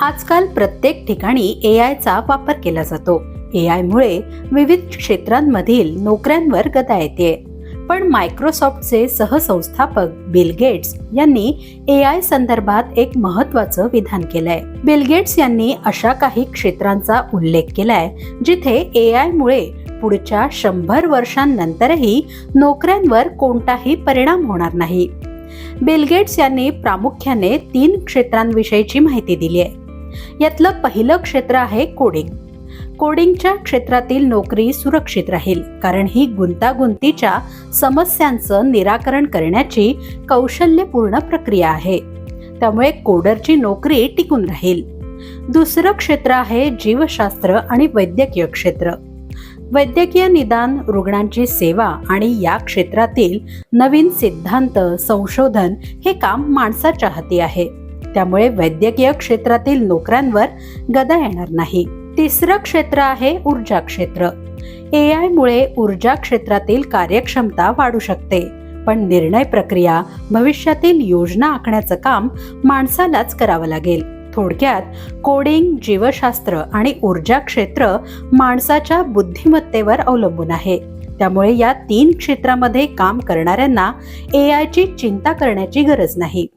आजकाल प्रत्येक ठिकाणी एआयचा वापर केला जातो. एआय मुळे विविध क्षेत्रांमधील नोकऱ्यांवर गदा येते. पण मायक्रोसॉफ्टचे सहसंस्थापक बिल गेट्स यांनी एआय संदर्भात एक महत्त्वाचं विधान केलंय. बिल गेट्स यांनी अशा काही क्षेत्रांचा उल्लेख केलाय जिथे एआय मुळे पुढच्या 100 वर्षांनंतरही नोकऱ्यांवर कोणताही परिणाम होणार नाही. बिल गेट्स यांनी प्रामुख्याने 3 क्षेत्रांविषयीची माहिती दिली आहे. यातलं पहिलं क्षेत्र आहे कोडिंग. कोडिंगच्या क्षेत्रातील नोकरी सुरक्षित राहील, कारण ही गुंतागुंतीच्या समस्यांचं निराकरण करण्याची कौशल्यपूर्ण प्रक्रिया आहे. त्यामुळे कोडरची नोकरी टिकून राहील. दुसरं क्षेत्र आहे जीवशास्त्र आणि वैद्यकीय क्षेत्र. वैद्यकीय निदान, रुग्णांची सेवा आणि या क्षेत्रातील नवीन सिद्धांत, संशोधन हे काम माणसाच्या हाती आहे. त्यामुळे वैद्यकीय क्षेत्रातील नोकऱ्यांवर गदा येणार नाही. तिसरं क्षेत्र आहे ऊर्जा क्षेत्र. एआय मुळे ऊर्जा क्षेत्रातील कार्यक्षमता वाढू शकते, पण निर्णय प्रक्रिया, भविष्यातील योजना आखण्याचं काम माणसालाच करावं लागेल. थोडक्यात कोडिंग, जीवशास्त्र आणि ऊर्जा क्षेत्र माणसाच्या बुद्धिमत्तेवर अवलंबून आहे. त्यामुळे या 3 क्षेत्रामध्ये काम करणाऱ्यांना एआयची चिंता करण्याची गरज नाही.